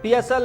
PSL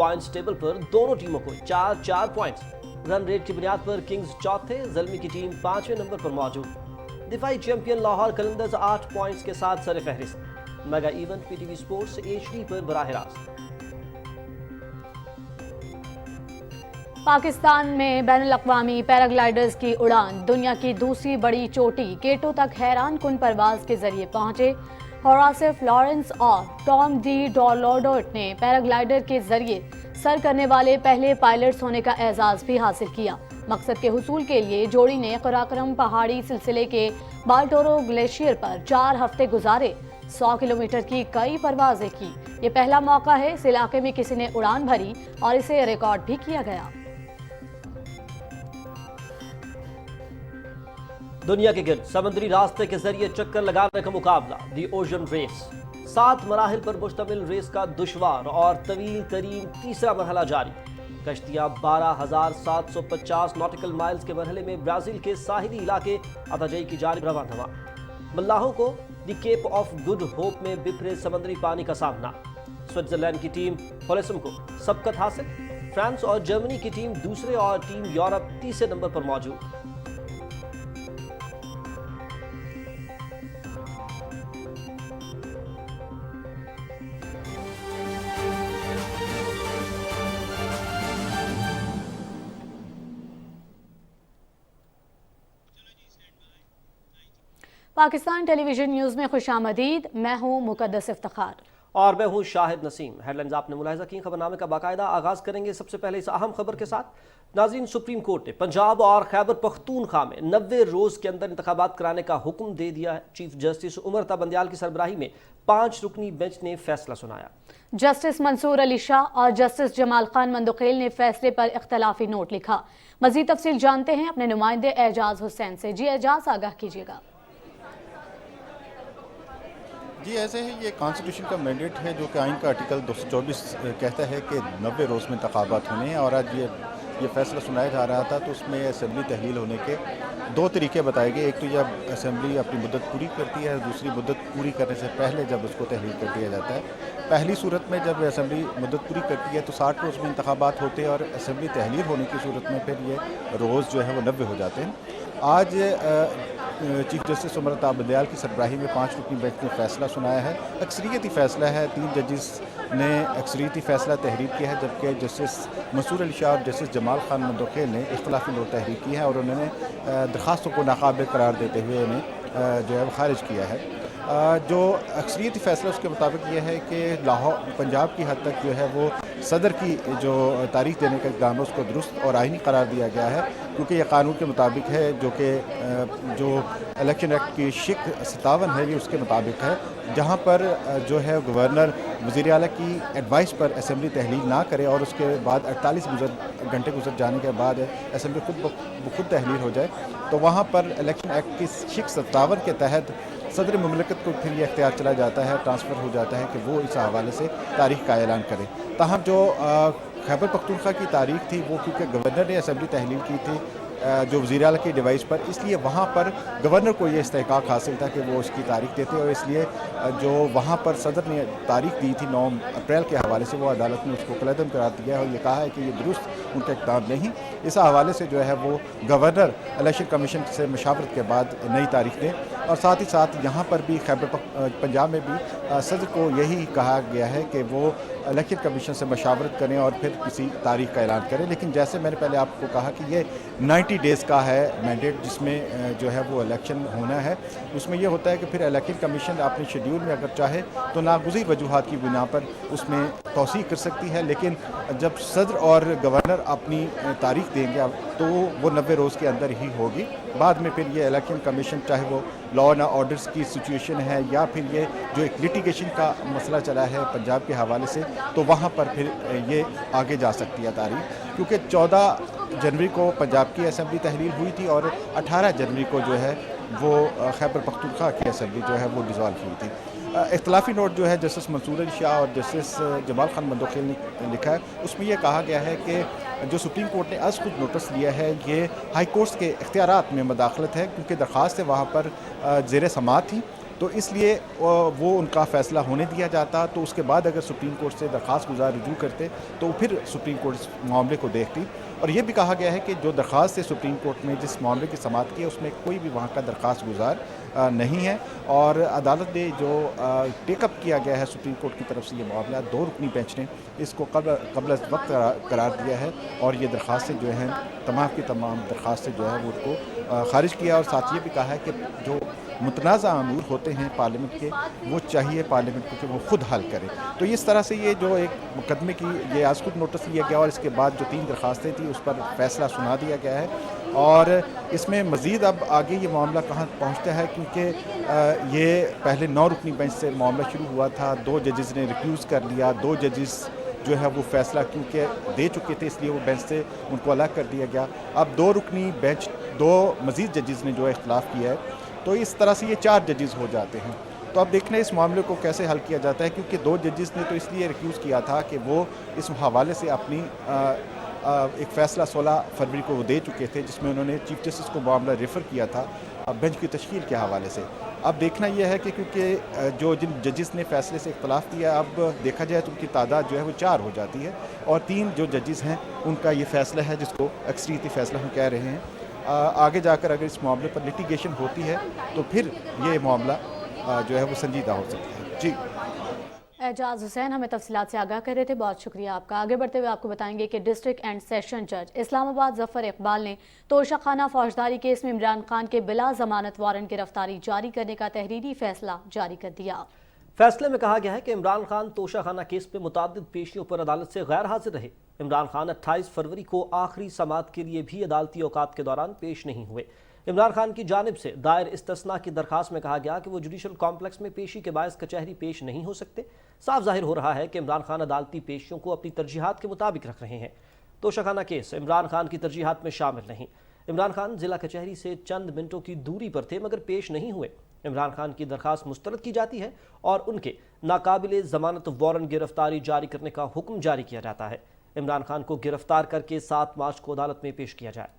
points table پر دونوں ٹیموں کو 4-4 پوائنٹس۔ رن ریٹ کی بنیاد پر کنگز چوتھے، زلمی کی ٹیم 5ویں نمبر پر موجود۔ دفاعی چیمپئن لاہور قلندرز 8 پوائنٹس کے ساتھ سر فہرست۔ Mega event P T V sports HD پر براہ راست۔ پاکستان میں بین الاقوامی پیراگلائیڈرز کی اڑان دنیا کی دوسری بڑی چوٹی کیٹو تک حیران کن پرواز کے ذریعے پہنچے۔ ہوراسف لارنس اور ٹام ڈی ڈالورڈرٹ نے پیراگلائیڈر کے ذریعے سر کرنے والے پہلے پائلٹس ہونے کا اعزاز بھی حاصل کیا۔ مقصد کے حصول کے لیے جوڑی نے قراقرم پہاڑی سلسلے کے بالٹورو گلیشیئر پر 4 ہفتے گزارے، 100 کلومیٹر کی کئی پروازیں کی۔ یہ پہلا موقع ہے اس علاقے میں کسی نے اڑان بھری اور اسے ریکارڈ بھی کیا گیا۔ دنیا کے گرد سمندری راستے کے ذریعے چکر لگانے کا مقابلہ، دی اوشن ریس۔ 7 مراحل پر مشتمل ریس کا دشوار اور طویل ترین تیسرا مرحلہ جاری۔ کشتیاں 12,750 ناٹیکل مائلز کے مرحلے میں برازیل کے ساحلی علاقے اتاجائی کی جانب روانہ ہوا۔ ملاحوں کو دی کیپ آف گڈ ہوپ میں بپھرے سمندری پانی کا سامنا۔ سوئٹزرلینڈ کی ٹیم ہولسم کو سبقت حاصل۔ فرانس اور جرمنی کی ٹیم دوسرے اور ٹیم یورپ تیسرے نمبر پر موجود۔ پاکستان ٹیلی ویژن نیوز میں خوش آمدید، میں ہوں مقدس افتخار اور میں ہوں شاہد نسیم۔ ہیڈ لائنز آپ نے ملاحظہ کی، خبر نامے کا باقاعدہ آغاز کریں گے سب سے پہلے اس اہم خبر کے ساتھ۔ ناظرین، سپریم کورٹ نے پنجاب اور خیبر پختونخوا میں 90 روز کے اندر انتخابات کرانے کا حکم دے دیا ہے۔ چیف جسٹس عمر تا بندیال کی سربراہی میں 5 رکنی بینچ نے فیصلہ سنایا۔ جسٹس منصور علی شاہ اور جسٹس جمال خان مندوخیل نے فیصلے پر اختلافی نوٹ لکھا۔ مزید تفصیل جانتے ہیں اپنے نمائندے اعجاز حسین سے۔ جی اعجاز، آگاہ کیجیے گا۔ جی ایسے ہی یہ کانسٹیٹیوشن کا مینڈیٹ ہے جو کہ آئین کا آرٹیکل 224 کہتا ہے کہ 90 روز میں انتخابات ہونے ہیں، اور آج یہ فیصلہ سنایا جا رہا تھا تو اس میں اسمبلی تحلیل ہونے کے 2 طریقے بتائے گئے۔ ایک تو جب اسمبلی اپنی مدت پوری کرتی ہے، دوسری مدت پوری کرنے سے پہلے جب اس کو تحلیل کر دیا جاتا ہے۔ پہلی صورت میں جب اسمبلی مدت پوری کرتی ہے تو 60 روز میں انتخابات ہوتے ہیں، اور اسمبلی تحلیل ہونے کی صورت میں پھر یہ روز جو ہے وہ 90 ہو جاتے ہیں۔ آج چیف جسٹس عمر تا بندیال کی سربراہی میں 5 رکنی بینچ نے فیصلہ سنایا ہے۔ اکثریتی فیصلہ ہے، 3 ججز نے اکثریتی فیصلہ تحریر کیا ہے، جبکہ جسٹس منصور علی شاہ اور جسٹس جمال خان مندوخیل نے اختلافی نوٹ تحریر کی ہے، اور انہوں نے درخواستوں کو ناقابل قرار دیتے ہوئے انہیں جو ہے وہ خارج کیا ہے۔ جو اکثریتی فیصلہ اس کے مطابق یہ ہے کہ لاہور پنجاب کی حد تک جو ہے وہ صدر کی جو تاریخ دینے کا اقدام ہے اس کو درست اور آئینی قرار دیا گیا ہے، کیونکہ یہ قانون کے مطابق ہے، جو الیکشن ایکٹ کی شق 57 ہے یہ اس کے مطابق ہے، جہاں پر جو ہے گورنر وزیر اعلیٰ کی ایڈوائس پر اسمبلی تحلیل نہ کرے اور اس کے بعد 48 گھنٹے گزر جانے کے بعد اسمبلی خود تحلیل ہو جائے، تو وہاں پر الیکشن ایکٹ کی شق 57 کے تحت صدر مملکت کو پھر یہ اختیار چلا جاتا ہے، ٹرانسفر ہو جاتا ہے کہ وہ اس حوالے سے تاریخ کا اعلان کرے۔ تاہم جو خیبر پختونخوا کی تاریخ تھی وہ کیونکہ گورنر نے اسمبلی تحلیل کی تھی جو وزیر اعلیٰ کی ڈیوائس پر، اس لیے وہاں پر گورنر کو یہ استحقاق حاصل تھا کہ وہ اس کی تاریخ دیتے، اور اس لیے جو وہاں پر صدر نے تاریخ دی تھی 9 اپریل کے حوالے سے، وہ عدالت نے اس کو کالعدم قرار دیا ہے اور یہ کہا ہے کہ یہ درست ان کا اقدام نہیں۔ اس حوالے سے جو ہے وہ گورنر الیکشن کمیشن سے مشاورت کے بعد نئی تاریخ دیں، اور ساتھ ہی ساتھ یہاں پر بھی پنجاب میں بھی صدر کو یہی کہا گیا ہے کہ وہ الیکشن کمیشن سے مشاورت کریں اور پھر کسی تاریخ کا اعلان کریں۔ لیکن جیسے میں نے پہلے آپ کو کہا کہ یہ 90 ڈیز کا ہے مینڈیٹ جس میں جو ہے وہ الیکشن ہونا ہے۔ اس میں یہ ہوتا ہے کہ پھر الیکشن کمیشن اپنے شیڈیول میں اگر چاہے تو ناگزیر وجوہات کی بنا پر اس میں توسیع کر سکتی ہے، لیکن جب صدر اور گورنر اپنی تاریخ دیں گے تو وہ 90 روز کے اندر ہی ہوگی۔ بعد میں پھر یہ الیکشن کمیشن چاہے وہ لا اینڈ آرڈرز کی سچویشن ہے یا پھر یہ جو ایک لیٹیگیشن کا مسئلہ چلا ہے پنجاب کے حوالے سے، تو وہاں پر پھر یہ آگے جا سکتی ہے تاریخ، کیونکہ 14 جنوری کو پنجاب کی اسمبلی تحلیل ہوئی تھی اور 18 جنوری کو جو ہے وہ خیبر پختونخوا کی اسمبلی جو ہے وہ ڈیزالو ہوئی تھی۔ اختلافی نوٹ جو ہے جسٹس منصور علی شاہ اور جسٹس جمال خان مندوخیل نے لکھا ہے، اس میں یہ کہا گیا ہے کہ جو سپریم کورٹ نے از خود نوٹس لیا ہے یہ ہائی کورٹس کے اختیارات میں مداخلت ہے، کیونکہ درخواستیں وہاں پر زیر سماعت تھیں، تو اس لیے وہ ان کا فیصلہ ہونے دیا جاتا، تو اس کے بعد اگر سپریم کورٹ سے درخواست گزار رجوع کرتے تو پھر سپریم کورٹ اس معاملے کو دیکھتی. اور یہ بھی کہا گیا ہے کہ جو درخواست سے سپریم کورٹ میں جس معاملے کی سماعت کی ہے اس میں کوئی بھی وہاں کا درخواست گزار نہیں ہے، اور عدالت نے جو ٹیک اپ کیا گیا ہے سپریم کورٹ کی طرف سے یہ معاملہ 2 رکنی بینچ نے اس کو قبل از وقت قرار دیا ہے، اور یہ درخواستیں جو ہیں تمام کی تمام درخواستیں جو ہے وہ اس کو خارج کیا، اور ساتھ یہ بھی کہا ہے کہ جو متنازع امور ہوتے ہیں پارلیمنٹ کے وہ چاہیے پارلیمنٹ کو کہ وہ خود حل کرے. تو اس طرح سے یہ جو ایک مقدمے کی یہ آج خود نوٹس لیا گیا، اور اس کے بعد جو 3 درخواستیں تھیں اس پر فیصلہ سنا دیا گیا ہے. اور اس میں مزید اب آگے یہ معاملہ کہاں پہنچتا ہے، کیونکہ یہ پہلے 9 رکنی بینچ سے معاملہ شروع ہوا تھا، 2 ججز نے ریکیوز کر لیا، 2 ججز جو ہے وہ فیصلہ کیونکہ دے چکے تھے اس لیے وہ بینچ سے ان کو الگ کر دیا گیا. اب 2 رکنی بینچ 2 مزید ججز نے جو ہے اختلاف کیا ہے، تو اس طرح سے یہ 4 ججز ہو جاتے ہیں. تو اب دیکھنا اس معاملے کو کیسے حل کیا جاتا ہے، کیونکہ 2 ججز نے تو اس لیے ریکیوز کیا تھا کہ وہ اس حوالے سے اپنی ایک فیصلہ 16 فروری کو وہ دے چکے تھے جس میں انہوں نے چیف جسٹس کو معاملہ ریفر کیا تھا بینچ کی تشکیل کے حوالے سے. اب دیکھنا یہ ہے کہ کیونکہ جن ججز نے فیصلے سے اختلاف کیا، اب دیکھا جائے تو ان کی تعداد جو ہے وہ 4 ہو جاتی ہے، اور 3 جو ججز ہیں ان کا یہ فیصلہ ہے جس کو اکثریتی فیصلہ ہم کہہ رہے ہیں. آگے جا کر اگر اس معاملے پر لٹیگیشن ہوتی ہے تو پھر یہ معاملہ جو ہے وہ سنجیدہ ہو سکتا ہے. جی اعجاز حسین ہمیں تفصیلات سے آگاہ کر رہے تھے، بہت شکریہ آپ کا. آگے بڑھتے ہوئے آپ کو بتائیں گے کہ ڈسٹرکٹ اینڈ سیشن جج اسلام آباد ظفر اقبال نے توشہ خانہ فوجداری کیس میں عمران خان کے بلا ضمانت وارنٹ گرفتاری جاری کرنے کا تحریری فیصلہ جاری کر دیا. فیصلے میں کہا گیا ہے کہ عمران خان توشہ خانہ کیس میں متعدد پیشیوں پر عدالت سے غیر حاضر رہے. عمران خان 28 فروری کو آخری سماعت کے لیے بھی عدالتی اوقات کے دوران پیش نہیں ہوئے. عمران خان کی جانب سے دائر استثناء کی درخواست میں کہا گیا کہ وہ جوڈیشل کمپلیکس میں پیشی کے باعث کچہری پیش نہیں ہو سکتے. صاف ظاہر ہو رہا ہے کہ عمران خان عدالتی پیشیوں کو اپنی ترجیحات کے مطابق رکھ رہے ہیں. توشہ خانہ کیس عمران خان کی ترجیحات میں شامل نہیں. عمران خان ضلع کچہری سے چند منٹوں کی دوری پر تھے مگر پیش نہیں ہوئے. عمران خان کی درخواست مسترد کی جاتی ہے اور ان کے ناقابل ضمانت وارنٹ گرفتاری جاری کرنے کا حکم جاری کیا جاتا ہے. عمران خان کو گرفتار کر کے 7 مارچ کو عدالت میں پیش کیا جائے.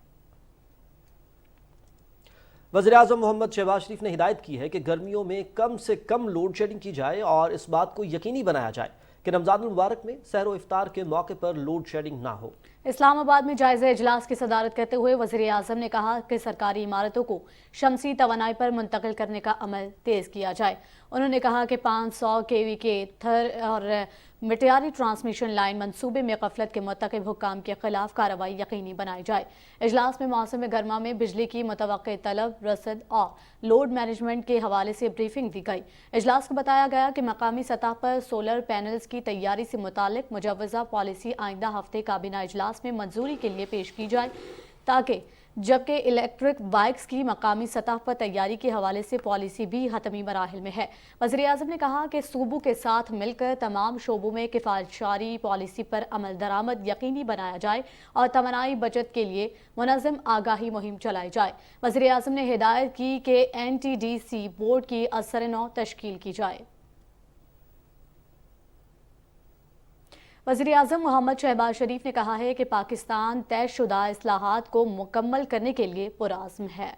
وزیراعظم محمد شہباز شریف نے ہدایت کی ہے کہ گرمیوں میں کم سے کم لوڈ شیڈنگ کی جائے اور اس بات کو یقینی بنایا جائے کہ رمضان المبارک میں سحر و افطار کے موقع پر لوڈ شیڈنگ نہ ہو. اسلام آباد میں جائزہ اجلاس کی صدارت کرتے ہوئے وزیر اعظم نے کہا کہ سرکاری عمارتوں کو شمسی توانائی پر منتقل کرنے کا عمل تیز کیا جائے. انہوں نے کہا کہ 500 kV کے تھر اور مٹیاری ٹرانسمیشن لائن منصوبے میں غفلت کے مرتکب حکام کے خلاف کارروائی یقینی بنائی جائے. اجلاس میں موسم گرما میں بجلی کی متوقع طلب، رسد اور لوڈ مینجمنٹ کے حوالے سے بریفنگ دی گئی. اجلاس کو بتایا گیا کہ مقامی سطح پر سولر پینلز کی تیاری سے متعلق مجوزہ پالیسی آئندہ ہفتے کابینہ اجلاس میں منظوری کے لیے پیش کی جائے، تاکہ جبکہ الیکٹرک بائکس کی مقامی سطح پر تیاری کے حوالے سے پالیسی بھی حتمی مراحل میں ہے. وزیر اعظم نے کہا کہ صوبوں کے ساتھ مل کر تمام شعبوں میں کفایت شاری پالیسی پر عمل درآمد یقینی بنایا جائے اور توانائی بچت کے لیے منظم آگاہی مہم چلائی جائے. وزیر اعظم نے ہدایت کی کہ NTDC بورڈ کی اثر نو تشکیل کی جائے. وزیر اعظم محمد شہباز شریف نے کہا ہے کہ پاکستان طے شدہ اصلاحات کو مکمل کرنے کے لیے پرعزم ہے.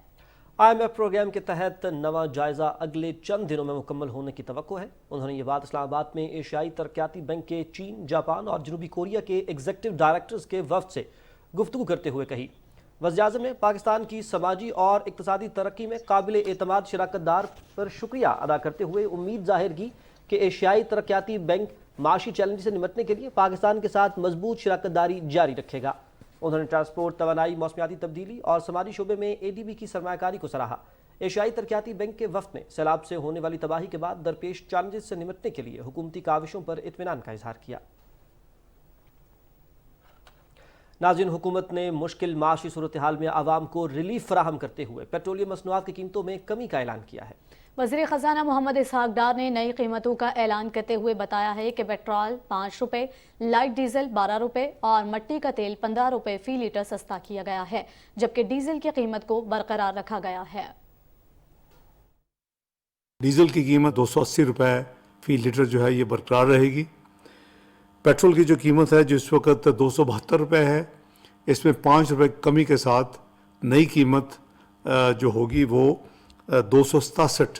IMF پروگرام کے تحت نواں جائزہ اگلے چند دنوں میں مکمل ہونے کی توقع ہے. انہوں نے یہ بات اسلام آباد میں ایشیائی ترقیاتی بینک کے چین، جاپان اور جنوبی کوریا کے ایگزیکٹو ڈائریکٹرز کے وفد سے گفتگو کرتے ہوئے کہی. وزیر اعظم نے پاکستان کی سماجی اور اقتصادی ترقی میں قابل اعتماد شراکت دار پر شکریہ ادا کرتے ہوئے امید ظاہر کی کہ ایشیائی ترقیاتی بینک معاشی چیلنج سے نمٹنے کے لیے پاکستان کے ساتھ مضبوط شراکت داری جاری رکھے گا. انہوں نے ٹرانسپورٹ، توانائی، موسمیاتی تبدیلی اور سماجی شعبے میں ADB کی سرمایہ کاری کو سراہا. ایشیائی ترقیاتی بینک کے وفد نے سیلاب سے ہونے والی تباہی کے بعد درپیش چیلنجز سے نمٹنے کے لیے حکومتی کاوشوں پر اطمینان کا اظہار کیا. ناظرین، حکومت نے مشکل معاشی صورتحال میں عوام کو ریلیف فراہم کرتے ہوئے پیٹرولیم مصنوعات کی قیمتوں میں کمی کا اعلان کیا ہے. وزیر خزانہ محمد اسحاق ڈار نے نئی قیمتوں کا اعلان کرتے ہوئے بتایا ہے کہ پیٹرول 5 روپے، لائٹ ڈیزل 12 روپے اور مٹی کا تیل 15 روپے فی لیٹر سستا کیا گیا ہے، جبکہ ڈیزل کی قیمت کو برقرار رکھا گیا ہے. ڈیزل کی قیمت 280 روپے فی لیٹر جو ہے یہ برقرار رہے گی. پیٹرول کی جو قیمت ہے جو اس وقت 272 روپے ہے، اس میں 5 روپے کمی کے ساتھ نئی قیمت جو ہوگی وہ 267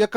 1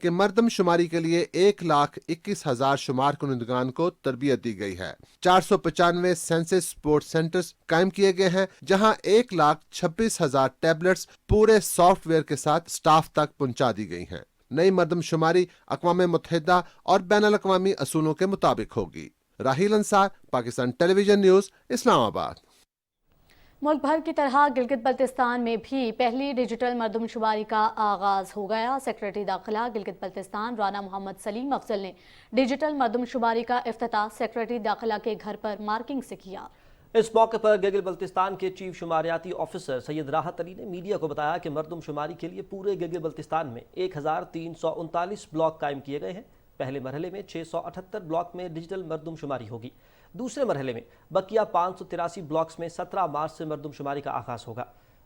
کہ مردم شماری کے لیے 1,21,000 شمار کنندگان کو تربیت دی گئی ہے۔ 495 سینسس سپورٹ سینٹرز قائم کیے گئے ہیں، جہاں 1,26,000 ٹیبلٹس پورے سافٹ ویئر کے ساتھ سٹاف تک پہنچا دی گئی ہیں۔ نئی مردم شماری اقوام متحدہ اور بین الاقوامی اصولوں کے مطابق ہوگی۔ راہیل انصار، پاکستان ٹیلی ویژن نیوز، اسلام آباد۔ ملک بھر کی طرح گلگت بلتستان میں بھی پہلی ڈیجیٹل مردم شماری کا آغاز ہو گیا۔ سیکریٹری داخلہ گلگت بلتستان رانا محمد سلیم افضل نے ڈیجیٹل مردم شماری کا افتتاح سیکریٹری داخلہ کے گھر پر مارکنگ سے کیا۔ اس موقع پر گلگت بلتستان کے چیف شماریاتی آفیسر سید راحت علی نے میڈیا کو بتایا کہ مردم شماری کے لیے پورے گلگت بلتستان میں 1,339 بلاک قائم کیے گئے ہیں۔ پہلے مرحلے میں 678 بلاک میں ڈیجیٹل مردم شماری ہوگی۔ دوسرے مرحلے میں بقیہ 583 بلاکس میں 17 مارچ سے مردم شماری کا آغاز ہوگا۔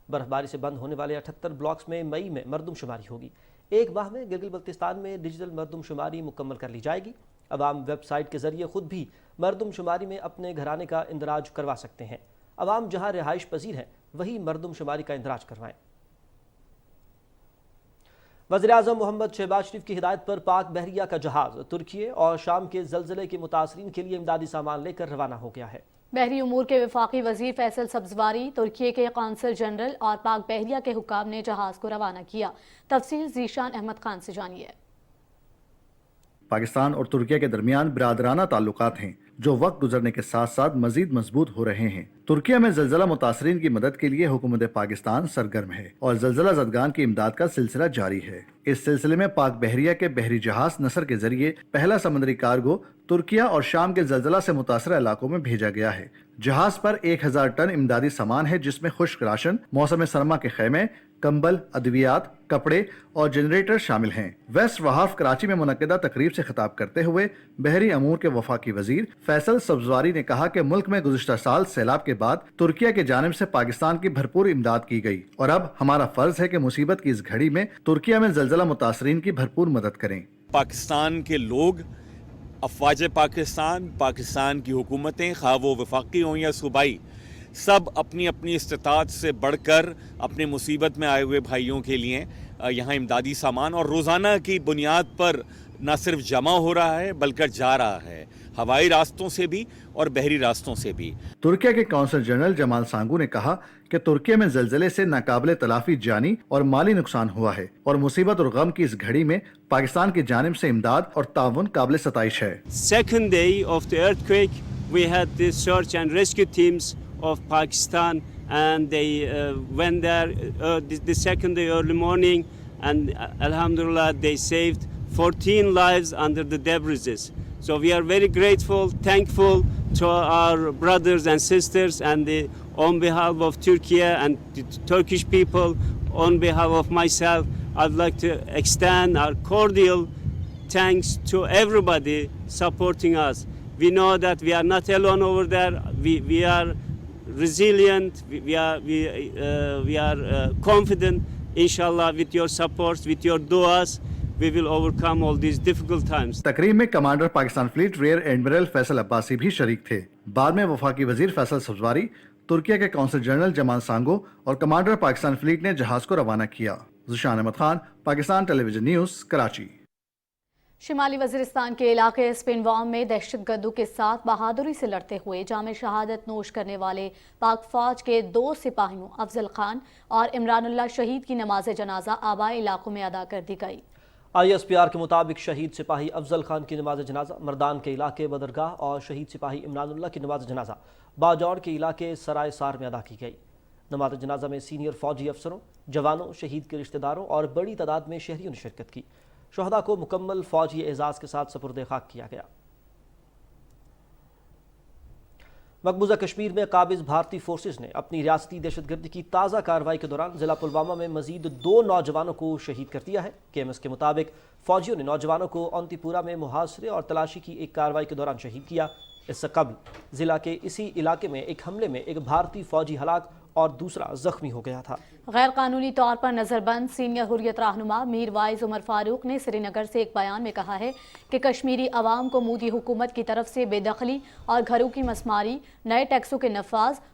برف باری سے بند ہونے والے 78 بلاکس میں مئی میں مردم شماری ہوگی۔ ایک ماہ میں گلگت بلتستان میں ڈیجیٹل مردم شماری مکمل کر لی جائے گی۔ عوام ویب سائٹ کے ذریعے خود بھی مردم شماری میں اپنے گھرانے کا اندراج کروا سکتے ہیں۔ عوام جہاں رہائش پذیر ہیں وہی مردم شماری کا اندراج کروائیں۔ وزیراعظم محمد شہباز شریف کی ہدایت پر پاک بحریہ کا جہاز ترکی اور شام کے زلزلے کے متاثرین کے لیے امدادی سامان لے کر روانہ ہو گیا ہے۔ بحری امور کے وفاقی وزیر فیصل سبزواری، ترکی کے قونصل جنرل اور پاک بحریہ کے حکام نے جہاز کو روانہ کیا۔ تفصیل ذیشان احمد خان سے جانیے۔ پاکستان اور ترکیہ کے درمیان برادرانہ تعلقات ہیں جو وقت گزرنے کے ساتھ ساتھ مزید مضبوط ہو رہے ہیں۔ ترکیہ میں زلزلہ متاثرین کی مدد کے لیے حکومت پاکستان سرگرم ہے اور زلزلہ زدگان کی امداد کا سلسلہ جاری ہے۔ اس سلسلے میں پاک بحریہ کے بحری جہاز نصر کے ذریعے پہلا سمندری کارگو ترکیہ اور شام کے زلزلہ سے متاثرہ علاقوں میں بھیجا گیا ہے۔ جہاز پر 1,000 ٹن امدادی سامان ہے، جس میں خشک راشن، موسم سرما کے خیمے، کمبل، ادویات، کپڑے اور جنریٹر شامل ہیں۔ ویسٹ وہارف کراچی میں منعقدہ تقریب سے خطاب کرتے ہوئے بحری امور کے وفاقی وزیر فیصل سبزواری نے کہا کہ ملک میں گزشتہ سال سیلاب کے بعد ترکیہ کی جانب سے پاکستان کی بھرپور امداد کی گئی اور اب ہمارا فرض ہے کہ مصیبت کی اس گھڑی میں ترکیہ میں زلزلہ متاثرین کی بھرپور مدد کریں۔ پاکستان کے لوگ، افواج پاکستان، پاکستان کی حکومتیں، خواہ وہ وفاقی ہوں یا صوبائی، سب اپنی اپنی استطاعت سے بڑھ کر اپنے مصیبت میں آئے ہوئے بھائیوں کے لیے یہاں امدادی سامان اور روزانہ کی بنیاد پر نہ صرف جمع ہو رہا ہے بلکہ جا رہا ہے، ہوائی راستوں سے بھی اور بحری راستوں سے بھی۔ ترکیہ کے قونصل جنرل جمال سانگو نے کہا کہ ترکیہ میں زلزلے سے ناقابل تلافی جانی اور مالی نقصان ہوا ہے اور مصیبت اور غم کی اس گھڑی میں پاکستان کی جانب سے امداد اور تعاون قابل ستائش ہے۔ Second day of the earthquake, we had the search and rescue teams of Pakistan, and they went there the second day early morning, and alhamdulillah they saved 14 lives under the debris. So we are very grateful, thankful to our brothers and sisters, and on behalf of Turkey and the Turkish people, on behalf of myself, I'd like to extend our cordial thanks to everybody supporting us. We know that we are not alone over there. We are resilient. We are confident. Inshallah, with your support, with your duas, we will overcome all these difficult times. تقریب میں commander Pakistan fleet rear admiral Faisal Abbasi بھی شریک تھے۔ بعد میں وفاقی وزیر فیصل سبزواری، ترکیہ کے قونصل جنرل جمال سانگو اور کمانڈر پاکستان فلیٹ نے جہاز کو روانہ کیا۔ ذیشان احمد خان، پاکستان ٹیلی ویژن نیوز، کراچی۔ شمالی وزیرستان کے علاقے سپنوام میں دہشت گردوں کے ساتھ بہادری سے لڑتے ہوئے جام شہادت نوش کرنے والے پاک فوج کے 2 سپاہیوں افضل خان اور عمران اللہ شہید کی نماز جنازہ آبائی علاقوں میں ادا کر دی گئی۔ ISPR کے مطابق شہید سپاہی افضل خان کی نماز جنازہ مردان کے علاقے بدرگاہ اور شہید سپاہی عمران اللہ کی نماز جنازہ باجوڑ کے علاقے سرائے سار میں ادا کی گئی۔ نماز جنازہ میں سینئر فوجی افسروں، جوانوں، شہید کے رشتہ داروں اور بڑی تعداد میں شہریوں نے شرکت کی۔ شہداء کو مکمل فوجی اعزاز کے ساتھ سپرد خاک کیا گیا۔ مقبوضہ کشمیر میں قابض بھارتی فورسز نے اپنی ریاستی دہشت گردی کی تازہ کارروائی کے دوران ضلع پلوامہ میں مزید 2 نوجوانوں کو شہید کر دیا ہے۔ KMS کے مطابق فوجیوں نے نوجوانوں کو اونتی پورہ میں محاصرے اور تلاشی کی ایک کارروائی کے دوران شہید کیا۔ اس سے قبل ضلع کے اسی علاقے میں ایک حملے میں ایک بھارتی فوجی ہلاک اور دوسرا زخمی ہو گیا تھا۔ غیر قانونی طور پر نظر بند سینئر حریت رہنما میر وائز عمر فاروق نے سری نگر سے ایک بیان میں کہا ہے کہ کشمیری عوام کو مودی حکومت کی طرف سے بے دخلی اور گھروں کی مسماری، نئے ٹیکسوں کے نفاذ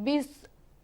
20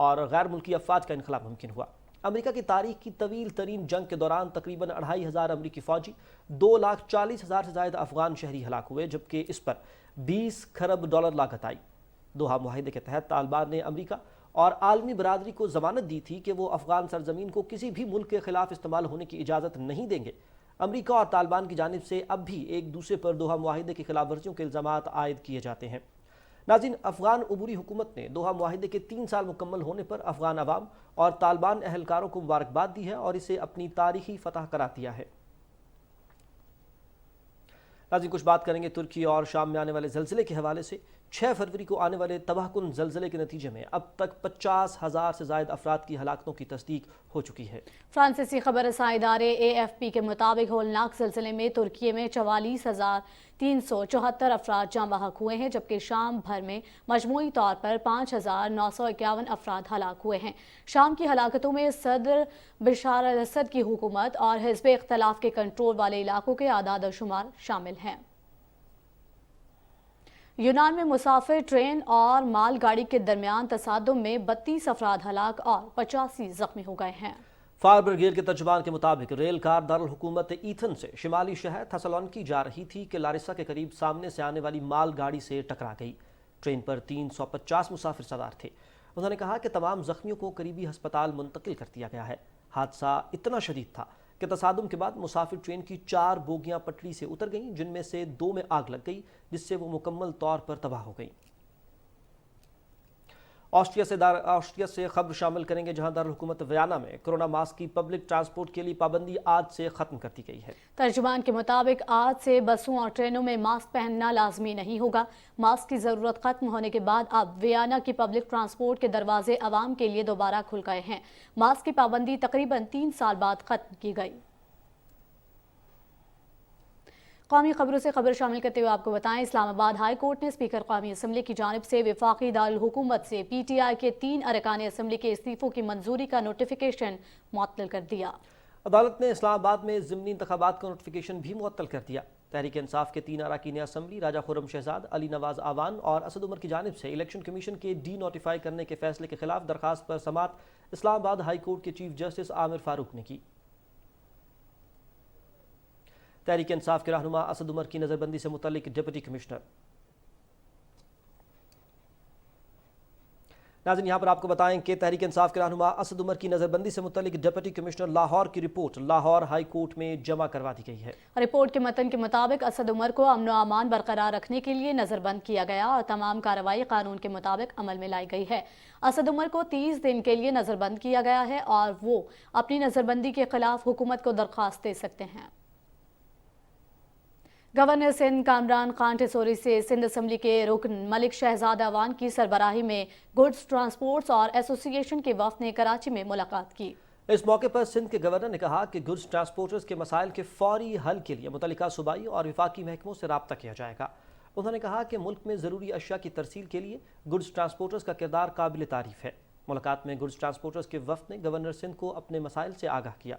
اور غیر ملکی افواج کا انخلا ممکن ہوا۔ امریکہ کی تاریخ کی طویل ترین جنگ کے دوران تقریباً 2500 امریکی فوجی، 2,40,000 سے زائد افغان شہری ہلاک ہوئے، جبکہ اس پر 20 کھرب ڈالر لاگت آئی۔ دوحہ معاہدے کے تحت طالبان نے امریکہ اور عالمی برادری کو ضمانت دی تھی کہ وہ افغان سرزمین کو کسی بھی ملک کے خلاف استعمال ہونے کی اجازت نہیں دیں گے۔ امریکہ اور طالبان کی جانب سے اب بھی ایک دوسرے پر دوحہ معاہدے کی خلاف ورزیوں کے الزامات عائد کیے جاتے ہیں۔ ناظرین، افغان عبوری حکومت نے دوحہ معاہدے کے 3 سال مکمل ہونے پر افغان عوام اور طالبان اہلکاروں کو مبارکباد دی ہے اور اسے اپنی تاریخی فتح قرار دیا ہے۔ ناظرین، کچھ بات کریں گے ترکی اور شام میں آنے والے زلزلے کے حوالے سے۔ 6 فروری کو آنے والے تباہ کن زلزلے کے نتیجے میں اب تک 50,000 سے زائد افراد کی ہلاکتوں کی تصدیق ہو چکی ہے۔ فرانسیسی خبر رساں ادارے AFP کے مطابق ہولناک زلزلے میں ترکی میں 44,374 افراد جاں بحق ہوئے ہیں، جبکہ شام بھر میں مجموعی طور پر 5,951 افراد ہلاک ہوئے ہیں۔ شام کی ہلاکتوں میں صدر بشار الاسد کی حکومت اور حزب اختلاف کے کنٹرول والے علاقوں کے اعداد و شمار شامل ہیں۔ یونان میں مسافر ٹرین اور مال گاڑی کے درمیان تصادم میں 32 افراد ہلاک اور 85 زخمی ہو گئے ہیں۔ فائر بریگیڈ کے ترجمان کے مطابق ریل کار دارالحکومت ایتھن سے شمالی شہر تھسالونکی جا رہی تھی کہ لاریسا کے قریب سامنے سے آنے والی مال گاڑی سے ٹکرا گئی۔ ٹرین پر 350 مسافر سوار تھے۔ انہوں نے کہا کہ تمام زخمیوں کو قریبی ہسپتال منتقل کر دیا گیا ہے۔ حادثہ اتنا شدید تھا کہ تصادم کے بعد مسافر ٹرین کی 4 بوگیاں پٹری سے اتر گئیں، جن میں سے 2 میں آگ لگ گئی، جس سے وہ مکمل طور پر تباہ ہو گئیں۔ آسٹریا سے خبر شامل کریں گے، جہاں دارالحکومت ویانا میں کورونا ماسک کی پبلک ٹرانسپورٹ کے لیے پابندی آج سے ختم کر دی گئی ہے۔ ترجمان کے مطابق آج سے بسوں اور ٹرینوں میں ماسک پہننا لازمی نہیں ہوگا۔ ماسک کی ضرورت ختم ہونے کے بعد اب ویانا کی پبلک ٹرانسپورٹ کے دروازے عوام کے لیے دوبارہ کھل گئے ہیں۔ ماسک کی پابندی تقریباً 3 سال بعد ختم کی گئی۔ قومی خبروں سے خبر شامل کرتے ہوئے آپ کو بتائیں، اسلام آباد ہائی کورٹ نے اسپیکر قومی اسمبلی کی جانب سے وفاقی دارالحکومت سے PTI کے 3 ارکان اسمبلی کے استعفوں کی منظوری کا نوٹیفیکیشن معطل کر دیا۔ عدالت نے اسلام آباد میں ضمنی انتخابات کا نوٹیفیکیشن بھی معطل کر دیا۔ تحریک انصاف کے 3 اراکین اسمبلی راجہ خرم شہزاد، علی نواز آوان اور اسد عمر کی جانب سے الیکشن کمیشن کے ڈی نوٹیفائی کرنے کے فیصلے کے خلاف درخواست پر سماعت اسلام آباد ہائی کورٹ کے چیف جسٹس عامر فاروق نے کی۔ تحریک انصاف کے رہنما اسد عمر کی نظر بندی سے متعلق ڈپٹی کمشنر۔ ناظرین، یہاں پر آپ کو بتائیں کہ تحریک انصاف کے رہنما اسد عمر کی نظر بندی سے متعلق ڈپٹی کمشنر لاہور کی رپورٹ لاہور ہائی کورٹ میں جمع کروا دی گئی ہے۔ رپورٹ کے متن کے مطابق اسد عمر کو امن و امان برقرار رکھنے کے لیے نظر بند کیا گیا اور تمام کارروائی قانون کے مطابق عمل میں لائی گئی ہے۔ اسد عمر کو 30 دن کے لیے نظر بند کیا گیا ہے اور وہ اپنی نظر بندی کے خلاف حکومت کو درخواست دے سکتے ہیں۔ گورنر سندھ کامران خان ٹھسوری سے سندھ اسمبلی کے رکن ملک شہزاد اعوان کی سربراہی میں گڈز ٹرانسپورٹس اور ایسوسی ایشن کے وفد نے کراچی میں ملاقات کی۔ اس موقع پر سندھ کے گورنر نے کہا کہ گڈز ٹرانسپورٹرز کے مسائل کے فوری حل کے لیے متعلقہ صوبائی اور وفاقی محکموں سے رابطہ کیا جائے گا۔ انہوں نے کہا کہ ملک میں ضروری اشیاء کی ترسیل کے لیے گڈز ٹرانسپورٹرز کا کردار قابل تعریف ہے۔ ملاقات میں گڈز ٹرانسپورٹرز کے وفد نے گورنر سندھ کو اپنے مسائل سے آگاہ کیا۔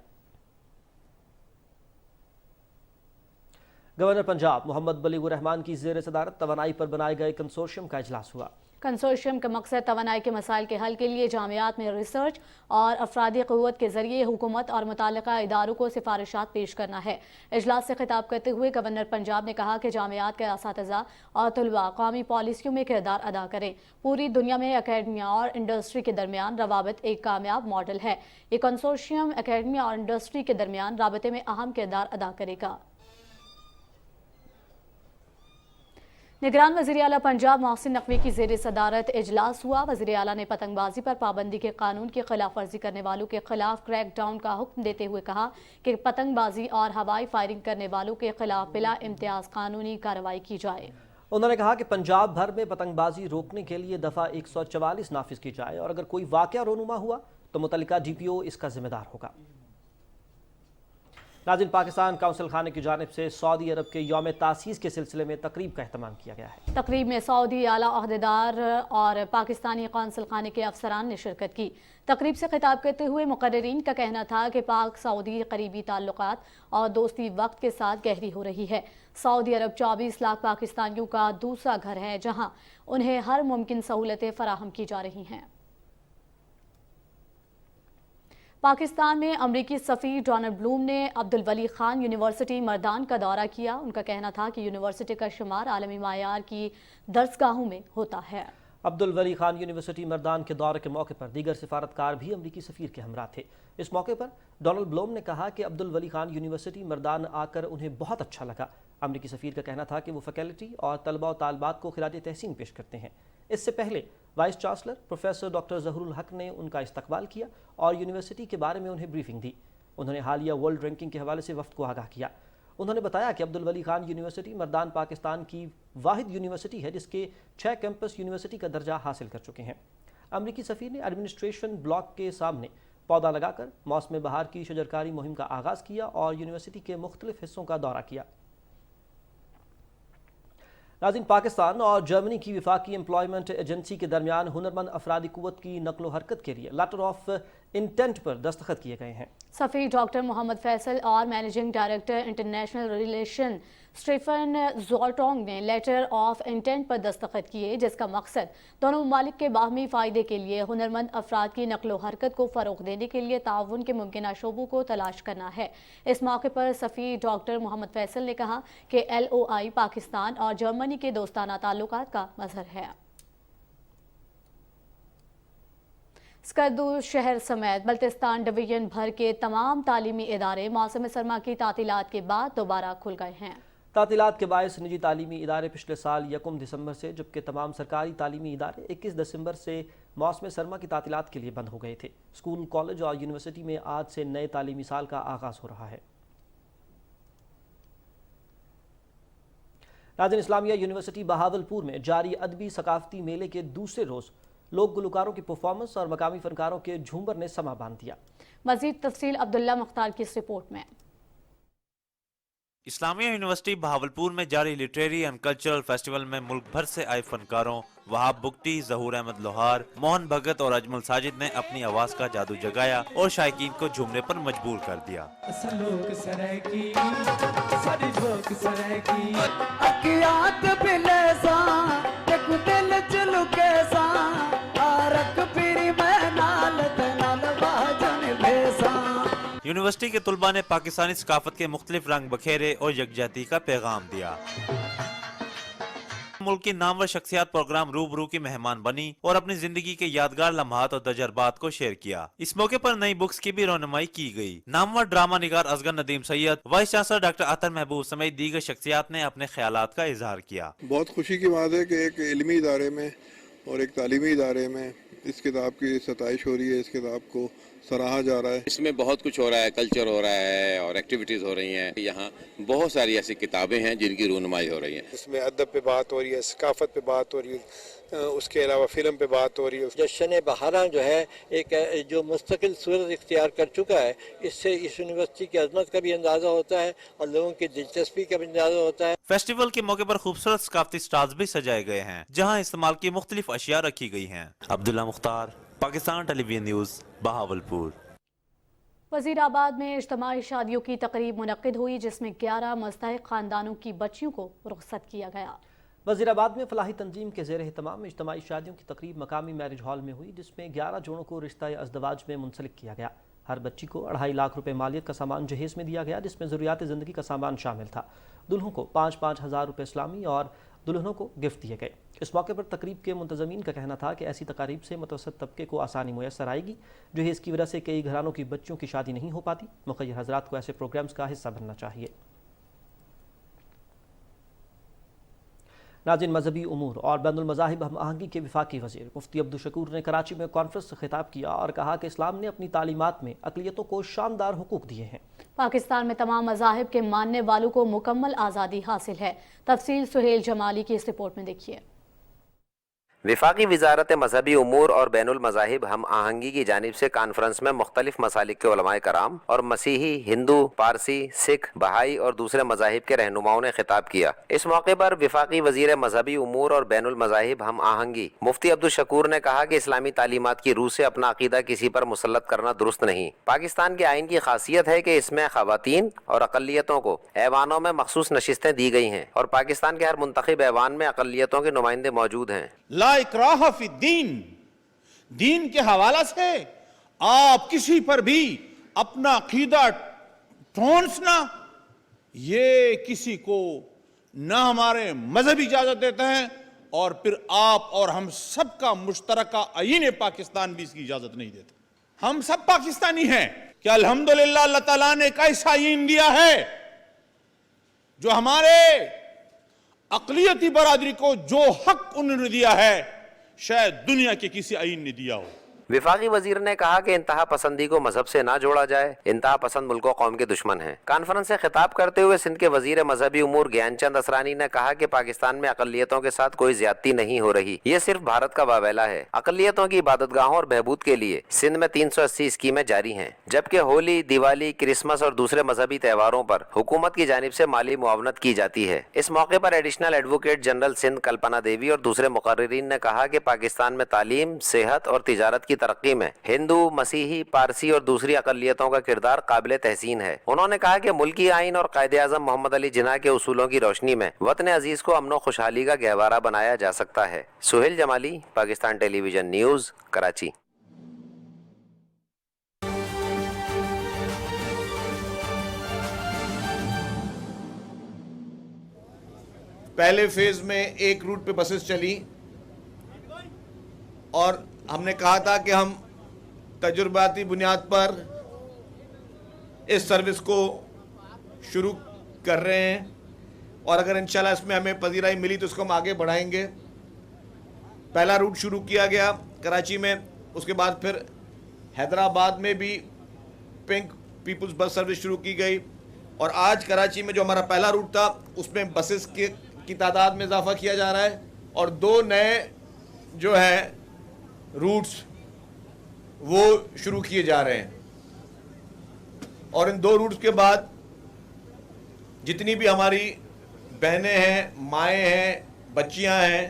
گورنر پنجاب محمد بلیغ الرحمان کی زیر صدارت توانائی پر بنائے گئے کنسورشیم کا اجلاس ہوا۔ کنسورشیم کا مقصد توانائی کے مسائل کے حل کے لیے جامعات میں ریسرچ اور افرادی قوت کے ذریعے حکومت اور متعلقہ اداروں کو سفارشات پیش کرنا ہے۔ اجلاس سے خطاب کرتے ہوئے گورنر پنجاب نے کہا کہ جامعات کے اساتذہ اور طلباء قومی پالیسیوں میں کردار ادا کریں۔ پوری دنیا میں اکیڈمیا اور انڈسٹری کے درمیان روابط ایک کامیاب ماڈل ہے۔ یہ کنسورشیم اکیڈمیا اور انڈسٹری کے درمیان رابطے میں اہم کردار ادا کرے گا۔ نگران وزیر اعلیٰ پنجاب محسن نقوی کی زیر صدارت اجلاس ہوا۔ وزیر اعلیٰ نے پتنگ بازی پر پابندی کے قانون کی خلاف ورزی کرنے والوں کے خلاف کریک ڈاؤن کا حکم دیتے ہوئے کہا کہ پتنگ بازی اور ہوائی فائرنگ کرنے والوں کے خلاف بلا امتیاز قانونی کارروائی کی جائے۔ انہوں نے کہا کہ پنجاب بھر میں پتنگ بازی روکنے کے لیے دفعہ 144 نافذ کی جائے اور اگر کوئی واقعہ رونما ہوا تو متعلقہ DPO اس کا ذمہ دار ہوگا۔ ناظرین، پاکستان کونسل خانے کی جانب سے سعودی عرب کے یوم تاسیس کے سلسلے میں تقریب کا اہتمام کیا گیا ہے۔ تقریب میں سعودی اعلیٰ عہدیدار اور پاکستانی قونصل خانے کے افسران نے شرکت کی۔ تقریب سے خطاب کرتے ہوئے مقررین کا کہنا تھا کہ پاک سعودی قریبی تعلقات اور دوستی وقت کے ساتھ گہری ہو رہی ہے۔ سعودی عرب 24 لاکھ پاکستانیوں کا دوسرا گھر ہے جہاں انہیں ہر ممکن سہولتیں فراہم کی جا رہی ہیں۔ پاکستان میں امریکی سفیر ڈونلڈ بلوم نے عبدالولی خان یونیورسٹی مردان کا دورہ کیا۔ ان کا کہنا تھا کہ یونیورسٹی کا شمار عالمی معیار کی درسگاہوں میں ہوتا ہے۔ عبدالولی خان یونیورسٹی مردان کے دورے کے موقع پر دیگر سفارتکار بھی امریکی سفیر کے ہمراہ تھے۔ اس موقع پر ڈونلڈ بلوم نے کہا کہ عبدالولی خان یونیورسٹی مردان آ کر انہیں بہت اچھا لگا۔ امریکی سفیر کا کہنا تھا کہ وہ فیکلٹی اور طلباء و طالبات کو خراج تحسین پیش کرتے ہیں۔ اس سے پہلے وائس چانسلر پروفیسر ڈاکٹر ظہور الحق نے ان کا استقبال کیا اور یونیورسٹی کے بارے میں انہیں بریفنگ دی۔ انہوں نے حالیہ ورلڈ رینکنگ کے حوالے سے وفد کو آگاہ کیا۔ انہوں نے بتایا کہ عبدالولی خان یونیورسٹی مردان پاکستان کی واحد یونیورسٹی ہے جس کے 6 کیمپس یونیورسٹی کا درجہ حاصل کر چکے ہیں۔ امریکی سفیر نے ایڈمنسٹریشن بلاک کے سامنے پودا لگا کر موسم بہار کی شجرکاری مہم کا آغاز کیا اور یونیورسٹی کے مختلف حصوں کا دورہ کیا۔ ناظرین، پاکستان اور جرمنی کی وفاقی امپلائمنٹ ایجنسی کے درمیان ہنرمند افرادی قوت کی نقل و حرکت کے لیے لیٹر آف انٹینٹ پر دستخط کیے گئے ہیں۔ سفیر ڈاکٹر محمد فیصل اور managing director international relation Stephen زولٹونگ نے لیٹر آف انٹینٹ پر دستخط کیے، جس کا مقصد دونوں ممالک کے باہمی فائدے کے لیے ہنرمند افراد کی نقل و حرکت کو فروغ دینے کے لیے تعاون کے ممکنہ شعبوں کو تلاش کرنا ہے۔ اس موقع پر سفیر ڈاکٹر محمد فیصل نے کہا کہ LOI پاکستان اور جرمنی کے دوستانہ تعلقات کا مظہر ہے۔ اسکردو شہر سمیت بلتستان ڈویژن بھر کے تمام تعلیمی ادارے موسم سرما کی تعطیلات کے بعد دوبارہ کھل گئے ہیں۔ تعطیلات کے باعث نجی تعلیمی ادارے پچھلے سال 1 دسمبر سے، جبکہ تمام سرکاری تعلیمی ادارے 21 دسمبر سے موسم سرما کی تعطیلات کے لیے بند ہو گئے تھے۔ اسکول، کالج اور یونیورسٹی میں آج سے نئے تعلیمی سال کا آغاز ہو رہا ہے۔ ناظرین، اسلامیہ یونیورسٹی بہاولپور میں جاری ادبی ثقافتی میلے کے دوسرے روز لوک گلوکاروں کی پرفارمنس اور مقامی فنکاروں کے جھومر نے سما باندھ دیا۔ مزید تفصیل عبداللہ مختار کی اس رپورٹ میں۔ اسلامیہ یونیورسٹی بہاولپور میں جاری لٹریری اینڈ کلچرل فیسٹیول میں ملک بھر سے آئے فنکاروں وہاب بگٹی، ظہور احمد لوہار، موہن بھگت اور اجمل ساجد نے اپنی آواز کا جادو جگایا اور شائقین کو جھومنے پر مجبور کر دیا۔ یونیورسٹی کے طلباء نے پاکستانی ثقافت کے مختلف رنگ بکھیرے اور یکجہتی کا پیغام دیا۔ ملک کی نامور شخصیات پروگرام روبرو کی مہمان بنی اور اپنی زندگی کے یادگار لمحات اور تجربات کو شیئر کیا۔ اس موقع پر نئی بکس کی بھی رونمائی کی گئی۔ نامور ڈرامہ نگار اصغر ندیم سید، وائس چانسلر ڈاکٹر عطر محبوب سمیت دیگر شخصیات نے اپنے خیالات کا اظہار کیا۔ بہت خوشی کی بات ہے کہ ایک علمی ادارے میں اور ایک تعلیمی ادارے میں اس کتاب کی ستائش ہو رہی ہے، اس کتاب کو سراہا جا رہا ہے۔ اس میں بہت کچھ ہو رہا ہے، کلچر ہو رہا ہے اور ایکٹیویٹیز ہو رہی ہیں۔ یہاں بہت ساری ایسی کتابیں ہیں جن کی رونمائی ہو رہی ہیں۔ اس میں ادب پہ بات ہو رہی ہے، ثقافت پہ بات ہو رہی ہے، اس کے علاوہ فلم پہ بات ہو رہی ہے۔ جشن بہاران جو ہے ایک جو مستقل صورت اختیار کر چکا ہے، اس سے اس یونیورسٹی کی عظمت کا بھی اندازہ ہوتا ہے اور لوگوں کی دلچسپی کا بھی اندازہ ہوتا ہے۔ فیسٹیول کے موقع پر خوبصورت ثقافتی سٹالز بھی سجائے گئے ہیں جہاں استعمال کی مختلف اشیاء رکھی گئی ہیں۔ عبداللہ مختار، پاکستان ٹیلی ویژن نیوز، بہاولپور۔ وزیر آباد میں اجتماعی شادیوں کی تقریب منعقد ہوئی جس میں 11 مستحق خاندانوں کی بچیوں کو رخصت کیا گیا۔ وزیر آباد میں فلاحی تنظیم کے زیر اہتمام اجتماعی شادیوں کی تقریب مقامی میرج ہال میں ہوئی جس میں 11 جوڑوں کو رشتہ ازدواج میں منسلک کیا گیا۔ ہر بچی کو 2.5 لاکھ روپے مالیت کا سامان جہیز میں دیا گیا جس میں ضروریات زندگی کا سامان شامل تھا۔ دلہوں کو 5-5 ہزار روپے اسلامی اور دلہنوں کو گفٹ دیے گئے۔ اس موقع پر تقریب کے منتظمین کا کہنا تھا کہ ایسی تقاریب سے متوسط طبقے کو آسانی میسر آئے گی۔ جہیز کی وجہ سے کئی گھرانوں کی بچیوں کی شادی نہیں ہو پاتی۔ مخیر حضرات کو ایسے پروگرامز کا حصہ بننا چاہیے۔ ناظرین، مذہبی امور اور بین المذاہب ہم آہنگی کے وفاقی وزیر مفتی عبدالشکور نے کراچی میں کانفرنس سے خطاب کیا اور کہا کہ اسلام نے اپنی تعلیمات میں اقلیتوں کو شاندار حقوق دیے ہیں۔ پاکستان میں تمام مذاہب کے ماننے والوں کو مکمل آزادی حاصل ہے۔ تفصیل سہیل جمالی کی اس رپورٹ میں دیکھیے۔ وفاقی وزارت مذہبی امور اور بین المذاہب ہم آہنگی کی جانب سے کانفرنس میں مختلف مسالک کے علماء کرام اور مسیحی، ہندو، پارسی، سکھ، بہائی اور دوسرے مذاہب کے رہنماؤں نے خطاب کیا۔ اس موقع پر وفاقی وزیر مذہبی امور اور بین المذاہب ہم آہنگی مفتی عبدالشکور نے کہا کہ اسلامی تعلیمات کی روح سے اپنا عقیدہ کسی پر مسلط کرنا درست نہیں۔ پاکستان کے آئین کی خاصیت ہے کہ اس میں خواتین اور اقلیتوں کو ایوانوں میں مخصوص نشستیں دی گئی ہیں اور پاکستان کے ہر منتخب ایوان میں اقلیتوں کے نمائندے موجود ہیں۔ لا اکراہ فی الدین، دین کے حوالہ سے آپ کسی پر بھی اپنا عقیدہ ٹھونسنا، یہ کسی کو نہ ہمارے مذہب اجازت دیتے ہیں، اور پھر آپ اور ہم سب کا مشترکہ آئین پاکستان بھی اس کی اجازت نہیں دیتا۔ ہم سب پاکستانی ہیں کہ الحمدللہ اللہ تعالیٰ نے ایک ایسا آئین دیا ہے جو ہمارے اقلیتی برادری کو جو حق انہوں نے دیا ہے شاید دنیا کے کسی آئین نے دیا ہو۔ وفاقی وزیر نے کہا کہ انتہا پسندی کو مذہب سے نہ جوڑا جائے، انتہا پسند ملک و قوم کے دشمن ہیں۔ کانفرنس سے خطاب کرتے ہوئے سندھ کے وزیر مذہبی امور گیان چند اسرانی نے کہا کہ پاکستان میں اقلیتوں کے ساتھ کوئی زیادتی نہیں ہو رہی، یہ صرف بھارت کا واویلا ہے۔ اقلیتوں کی عبادت گاہوں اور بہبود کے لیے سندھ میں 380 اسکیمیں جاری ہیں، جبکہ ہولی، دیوالی، کرسمس اور دوسرے مذہبی تہواروں پر حکومت کی جانب سے مالی معاونت کی جاتی ہے۔ اس موقع پر ایڈیشنل ایڈوکیٹ جنرل سندھ کلپنا دیوی اور دوسرے مقررین نے کہا کہ پاکستان میں تعلیم، صحت اور تجارت کی ترقی میں ہندو، مسیحی، پارسی اور دوسری اقلیتوں کا کردار قابل تحسین ہے۔ انہوں نے کہا کہ ملکی آئین اور قائد اعظم محمد علی جناح کے اصولوں کی روشنی میں وطن عزیز کو امن و خوشحالی کا گہوارہ بنایا جا سکتا ہے۔ سہیل جمالی، پاکستان ٹیلی ویژن نیوز، کراچی۔ پہلے فیز میں ایک روٹ پہ بسز چلی اور ہم نے کہا تھا کہ ہم تجرباتی بنیاد پر اس سروس کو شروع کر رہے ہیں، اور اگر انشاءاللہ اس میں ہمیں پذیرائی ملی تو اس کو ہم آگے بڑھائیں گے۔ پہلا روٹ شروع کیا گیا کراچی میں، اس کے بعد پھر حیدرآباد میں بھی پنک پیپلز بس سروس شروع کی گئی، اور آج کراچی میں جو ہمارا پہلا روٹ تھا اس میں بسز کی تعداد میں اضافہ کیا جا رہا ہے، اور 2 نئے جو ہیں روٹس وہ شروع کیے جا رہے ہیں، اور ان 2 روٹس کے بعد جتنی بھی ہماری بہنیں ہیں، مائیں ہیں، بچیاں ہیں،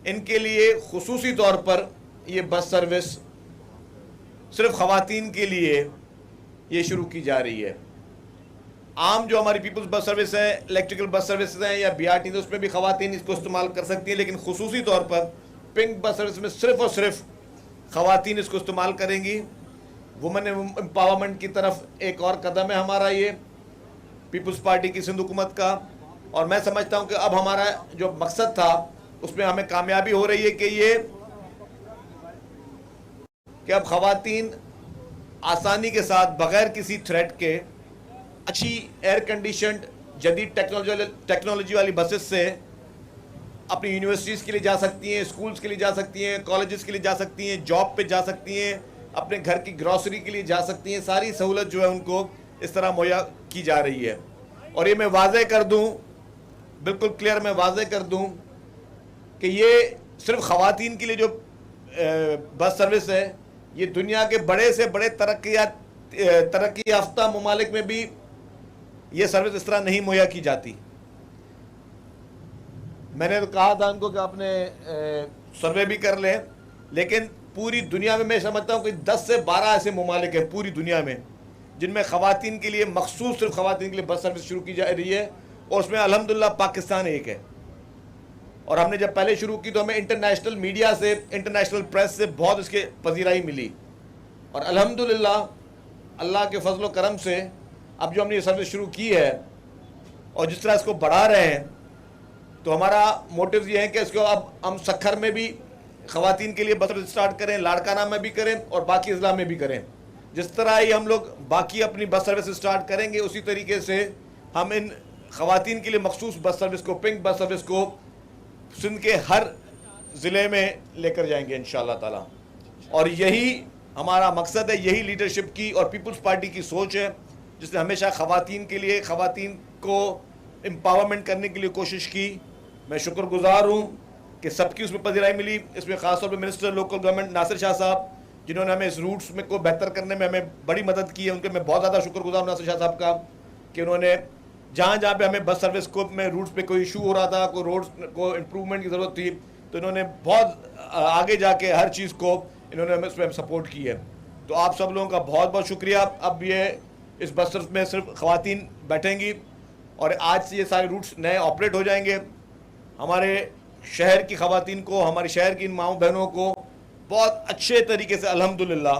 ان کے لیے خصوصی طور پر یہ بس سروس صرف خواتین کے لیے یہ شروع کی جا رہی ہے۔ عام جو ہماری پیپلز بس سروس ہے، الیکٹریکل بس سروسز ہیں یا BRT، اس میں بھی خواتین اس کو استعمال کر سکتی ہیں، لیکن خصوصی طور پر پنک بس سروس میں صرف اور صرف خواتین اس کو استعمال کریں گی۔ وومن امپاورمنٹ کی طرف ایک اور قدم ہے ہمارا یہ پیپلز پارٹی کی سندھ حکومت کا، اور میں سمجھتا ہوں کہ اب ہمارا جو مقصد تھا اس میں ہمیں کامیابی ہو رہی ہے کہ اب خواتین آسانی کے ساتھ بغیر کسی تھریٹ کے اچھی ایئر کنڈیشنڈ جدید ٹیکنالوجی والی بسز سے اپنی یونیورسٹیز کے لیے جا سکتی ہیں، اسکولز کے لیے جا سکتی ہیں، کالجز کے لیے جا سکتی ہیں، جاب پہ جا سکتی ہیں، اپنے گھر کی گروسری کے لیے جا سکتی ہیں۔ ساری سہولت جو ہے ان کو اس طرح مہیا کی جا رہی ہے، اور یہ میں واضح کر دوں، بالکل کلیئر میں واضح کر دوں کہ یہ صرف خواتین کے لیے جو بس سروس ہے، یہ دنیا کے بڑے سے بڑے ترقی یافتہ ممالک میں بھی یہ سروس اس طرح نہیں مہیا کی جاتی۔ میں نے تو کہا تھا ان کو کہ آپ نے سروے بھی کر لیں، لیکن پوری دنیا میں سمجھتا ہوں کہ 10 سے 12 ایسے ممالک ہیں پوری دنیا میں جن میں خواتین کے لیے مخصوص صرف خواتین کے لیے بس سروس شروع کی جا رہی ہے، اور اس میں الحمدللہ پاکستان ایک ہے۔ اور ہم نے جب پہلے شروع کی تو ہمیں انٹرنیشنل میڈیا سے، انٹرنیشنل پریس سے بہت اس کے پذیرائی ملی، اور الحمدللہ اللہ کے فضل و کرم سے اب جو ہم نے یہ سروس شروع کی ہے اور جس طرح اس کو بڑھا رہے ہیں، تو ہمارا موٹیو یہ ہے کہ اس کو اب ہم سکھر میں بھی خواتین کے لیے بس سروس اسٹارٹ کریں، لاڑکانہ میں بھی کریں اور باقی اضلاع میں بھی کریں۔ جس طرح ہی ہم لوگ باقی اپنی بس سروس اسٹارٹ کریں گے، اسی طریقے سے ہم ان خواتین کے لیے مخصوص بس سروس کو، پنک بس سروس کو سندھ کے ہر ضلع میں لے کر جائیں گے انشاءاللہ تعالی، اور یہی ہمارا مقصد ہے، یہی لیڈرشپ کی اور پیپلز پارٹی کی سوچ ہے، جس نے ہمیشہ خواتین کے لیے، خواتین کو امپاورمنٹ کرنے کے لیے کوشش کی۔ میں شکر گزار ہوں کہ سب کی اس میں پذیرائی ملی، اس میں خاص طور پہ منسٹر لوکل گورنمنٹ ناصر شاہ صاحب، جنہوں نے ہمیں اس روٹس میں کو بہتر کرنے میں ہمیں بڑی مدد کی ہے، ان کے میں بہت زیادہ شکر گزار ہوں ناصر شاہ صاحب کا، کہ انہوں نے جہاں جہاں پہ ہمیں بس سروس کو میں روٹس پہ کوئی ایشو ہو رہا تھا، کوئی روڈس کو امپرومنٹ کی ضرورت تھی، تو انہوں نے بہت آگے جا کے ہر چیز کو انہوں نے ہمیں اس میں سپورٹ کی ہے۔ تو آپ سب لوگوں کا بہت بہت شکریہ۔ اب یہ اس بس سروس میں صرف خواتین بیٹھیں گی، اور آج سے یہ سارے روٹس نئے آپریٹ ہو جائیں گے۔ ہمارے شہر کی خواتین کو، ہماری شہر کی ان ماؤں بہنوں کو بہت اچھے طریقے سے الحمدللہ